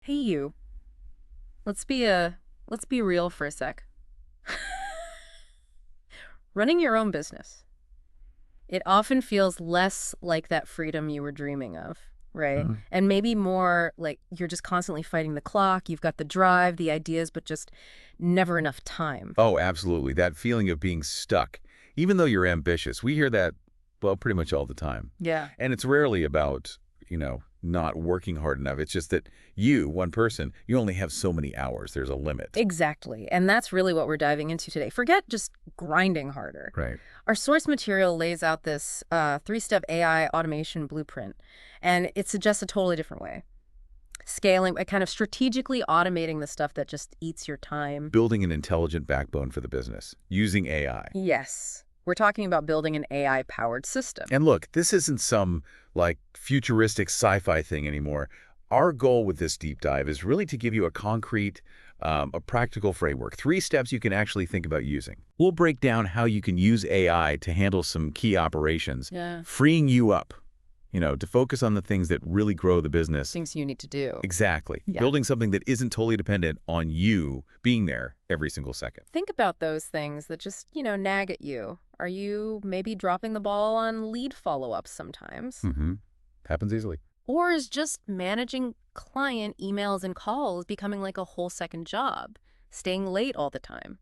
Hey you, let's be real for a sec. Running your own business. It often feels less like that freedom you were dreaming of, right? Mhm. And maybe more like you're just constantly fighting the clock, you've got the drive, the ideas, but just never enough time. Oh, absolutely. That feeling of being stuck. Even though you're ambitious, we hear that, well, pretty much all the time. Yeah. And it's rarely about, not working hard enough. It's just that you, one person, you only have so many hours. There's a limit. Exactly. And that's really what we're diving into today. Forget just grinding harder. Right. Our source material lays out this three-step AI automation blueprint, and it suggests a totally different way. Scaling, kind of strategically automating the stuff that just eats your time. Building an intelligent backbone for the business, using AI. Yes. We're talking about building an AI-powered system. And look, this isn't some, futuristic sci-fi thing anymore. Our goal with this deep dive is really to give you a concrete, a practical framework, 3 steps you can actually think about using. We'll break down how you can use AI to handle some key operations, Yeah. freeing you up, to focus on the things that really grow the business. Things you need to do. Exactly. Yeah. Building something that isn't totally dependent on you being there every single second. Think about those things that just, nag at you. Are you maybe dropping the ball on lead follow-ups sometimes? Mm-hmm. Happens easily. Or is just managing client emails and calls becoming like a whole second job? Staying late all the time?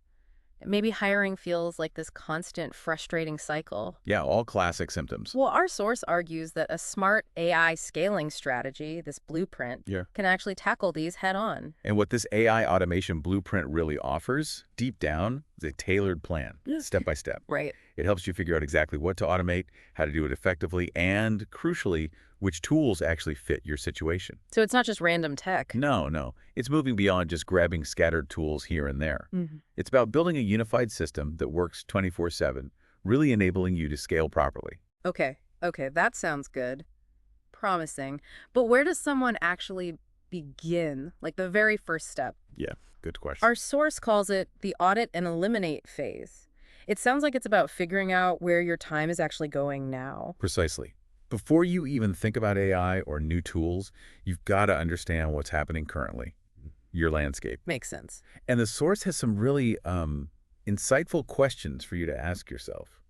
Maybe hiring feels like this constant, frustrating cycle. Yeah, all classic symptoms. Well, our source argues that a smart AI scaling strategy, this blueprint, Yeah. can actually tackle these head on. And what this AI automation blueprint really offers, deep down, is a tailored plan, step by step. Right. It helps you figure out exactly what to automate, how to do it effectively, and, crucially, which tools actually fit your situation. So it's not just random tech. No. It's moving beyond just grabbing scattered tools here and there. Mhm. It's about building a unified system that works 24/7, really enabling you to scale properly. Okay, that sounds good. Promising. But where does someone actually begin? Like the very first step? Yeah, good question. Our source calls it the audit and eliminate phase. It sounds like it's about figuring out where your time is actually going now. Precisely. Before you even think about AI or new tools, you've got to understand what's happening currently, your landscape. Makes sense. And the source has some really insightful questions for you to ask yourself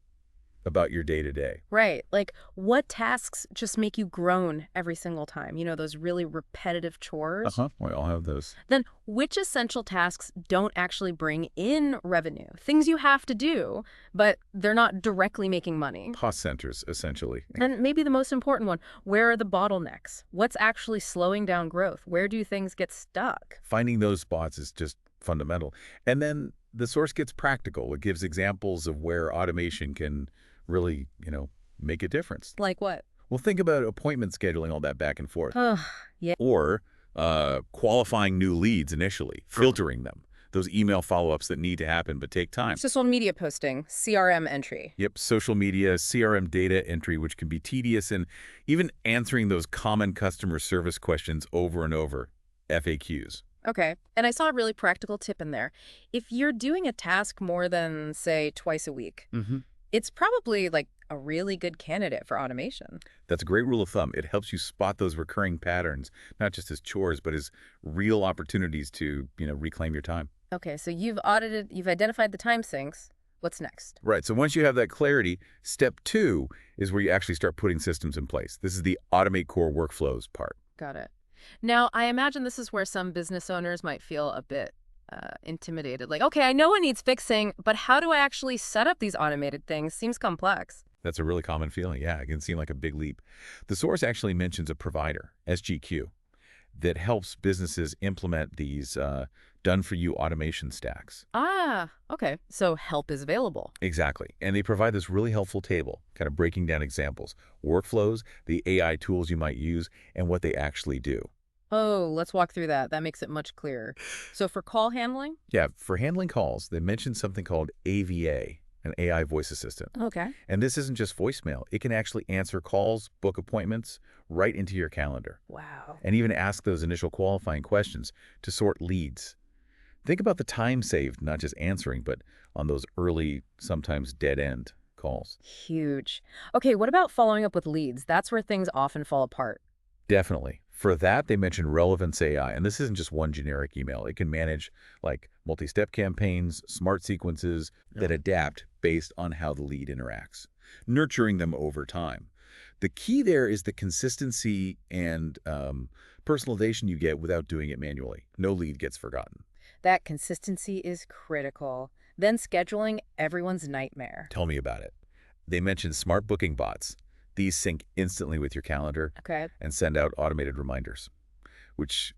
about your day-to-day. Right. Like, what tasks just make you groan every single time? Those really repetitive chores? Uh-huh. We all have those. Then which essential tasks don't actually bring in revenue? Things you have to do, but they're not directly making money. Cost centers, essentially. And maybe the most important one, where are the bottlenecks? What's actually slowing down growth? Where do things get stuck? Finding those spots is just fundamental. And then the source gets practical. It gives examples of where automation can really, make a difference. Like what? Well, think about appointment scheduling, all that back and forth. Yeah. Or qualifying new leads initially, filtering them. Those email follow-ups that need to happen but take time. Social media posting, CRM entry. Yep, social media, CRM data entry, which can be tedious, and even answering those common customer service questions over and over, FAQs. Okay. And I saw a really practical tip in there. If you're doing a task more than, say, twice a week, Mm-hmm. it's probably like a really good candidate for automation. That's a great rule of thumb. It helps you spot those recurring patterns, not just as chores, but as real opportunities to, reclaim your time. Okay, so you've identified the time sinks. What's next? Right. So once you have that clarity, step 2 is where you actually start putting systems in place. This is the automate core workflows part. Got it. Now, I imagine this is where some business owners might feel a bit intimidated. Like, okay, I know it needs fixing, but how do I actually set up these automated things? Seems complex. That's a really common feeling. Yeah, it can seem like a big leap. The source actually mentions a provider, SGiQ, that helps businesses implement these done-for-you automation stacks. Ah, okay. So help is available. Exactly. And they provide this really helpful table, kind of breaking down examples, workflows, the AI tools you might use, and what they actually do. Oh, let's walk through that. That makes it much clearer. So for call handling? Yeah, for handling calls, they mentioned something called AVA, an AI voice assistant. Okay. And this isn't just voicemail. It can actually answer calls, book appointments right into your calendar, Wow. and even ask those initial qualifying questions to sort leads. Think about the time saved, not just answering, but on those early, sometimes dead-end calls. Huge. Okay, what about following up with leads? That's where things often fall apart. Definitely. For that, they mentioned Relevance AI, and this isn't just one generic email. It can manage like multi-step campaigns, smart sequences that adapt based on how the lead interacts, nurturing them over time. The key there is the consistency and personalization you get without doing it manually. No lead gets forgotten. That consistency is critical. Then scheduling, everyone's nightmare. Tell me about it. They mentioned smart booking bots. These sync instantly with your calendar Okay. and send out automated reminders, which,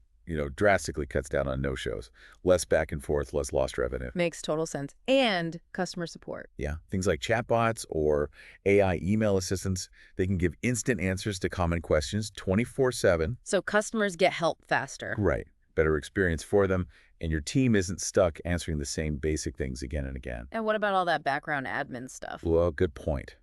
drastically cuts down on no-shows. Less back and forth, less lost revenue. Makes total sense. And customer support. Yeah, things like chatbots or AI email assistants, they can give instant answers to common questions 24/7. So customers get help faster. Right. Better experience for them, and your team isn't stuck answering the same basic things again and again. And what about all that background admin stuff? Well, good point.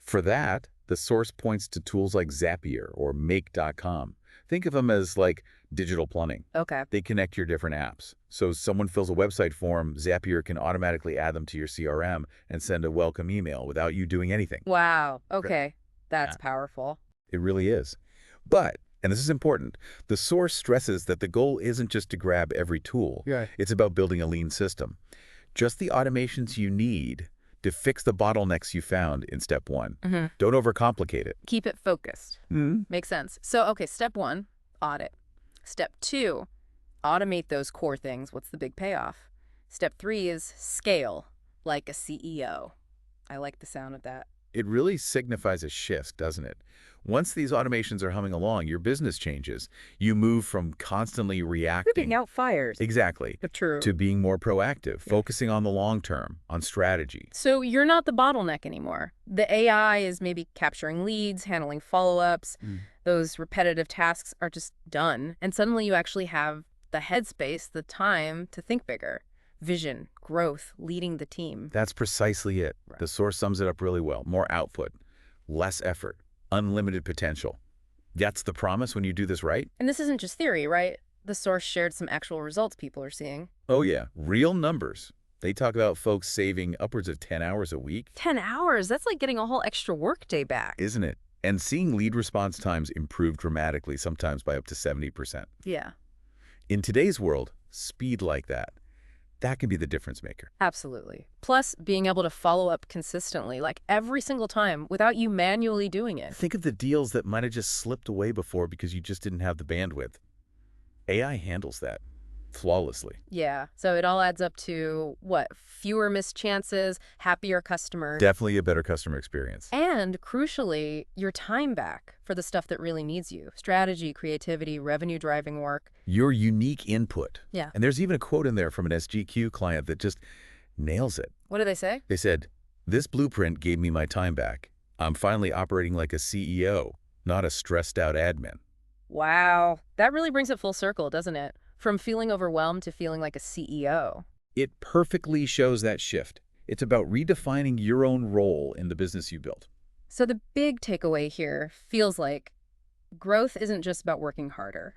For that, the source points to tools like Zapier or Make.com. Think of them as like digital plumbing. Okay. They connect your different apps. So someone fills a website form, Zapier can automatically add them to your CRM and send a welcome email without you doing anything. Wow. Okay. That's Yeah. powerful. It really is. But, and this is important, the source stresses that the goal isn't just to grab every tool. Yeah. It's about building a lean system. Just the automations you need to fix the bottlenecks you found in step one. Don't overcomplicate it. Keep it focused. Makes sense. So, okay, step 1, audit. Step 2, automate those core things. What's the big payoff? Step 3 is scale, like a CEO. I like the sound of that. It really signifies a shift, doesn't it? Once these automations are humming along, your business changes. You move from constantly reacting. Putting out fires. Exactly. True. To being more proactive, focusing on the long term, on strategy. So you're not the bottleneck anymore. The AI is maybe capturing leads, handling follow-ups. Those repetitive tasks are just done. And suddenly you actually have the headspace, the time to think bigger. Vision, growth, leading the team. That's precisely it. Right. The source sums it up really well. More output, less effort, unlimited potential. That's the promise when you do this right? And this isn't just theory, right? The source shared some actual results people are seeing. Oh yeah, real numbers. They talk about folks saving upwards of 10 hours a week. 10 hours? That's like getting a whole extra workday back. Isn't it? And seeing lead response times improve dramatically, sometimes by up to 70%. Yeah, In today's world, speed like that can be the difference maker. absolutely. Plus, being able to follow up consistently, like every single time, without you manually doing it. Think of the deals that might have just slipped away before because you just didn't have the bandwidth. AI handles that flawlessly. Yeah, so it all adds up to, what, fewer missed chances, happier customers. Definitely a better customer experience. And, crucially, your time back for the stuff that really needs you. Strategy, creativity, revenue-driving work. Your unique input. Yeah. And there's even a quote in there from an SGiQ client that just nails it. What do they say? They said, "This blueprint gave me my time back. I'm finally operating like a CEO, not a stressed out admin." Wow. That really brings it full circle, doesn't it? From feeling overwhelmed to feeling like a CEO. It perfectly shows that shift. It's about redefining your own role in the business you built. So the big takeaway here feels like growth isn't just about working harder.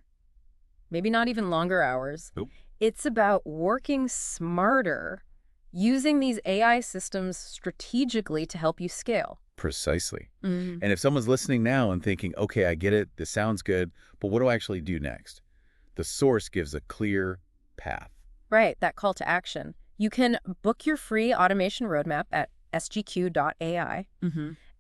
Maybe not even longer hours. Nope. It's about working smarter, using these AI systems strategically to help you scale. Precisely. And if someone's listening now and thinking, okay, I get it, this sounds good, but what do I actually do next? The source gives a clear path. Right, that call to action. You can book your free automation roadmap at sgq.ai.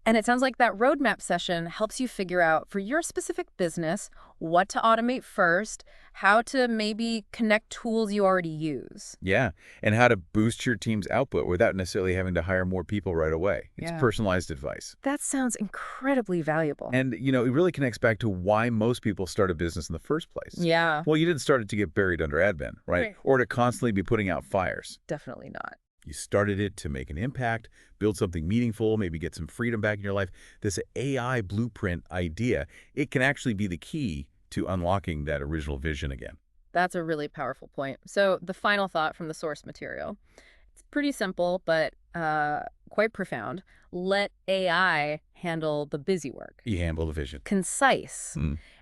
And it sounds like that roadmap session helps you figure out for your specific business what to automate first, how to maybe connect tools you already use. Yeah, and how to boost your team's output without necessarily having to hire more people right away. It's Yeah. personalized advice. That sounds incredibly valuable. And, it really connects back to why most people start a business in the first place. Yeah, Well, you didn't start it to get buried under admin, right? Right. Or to constantly be putting out fires. definitely not. You started it to make an impact, build something meaningful, maybe get some freedom back in your life. This AI blueprint idea, it can actually be the key to unlocking that original vision again. That's a really powerful point. So the final thought from the source material. It's pretty simple, but quite profound. Let AI handle the busy work. You handle the vision. Concise.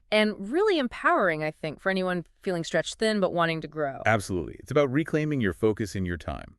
And really empowering, I think, for anyone feeling stretched thin but wanting to grow. Absolutely. It's about reclaiming your focus in your time.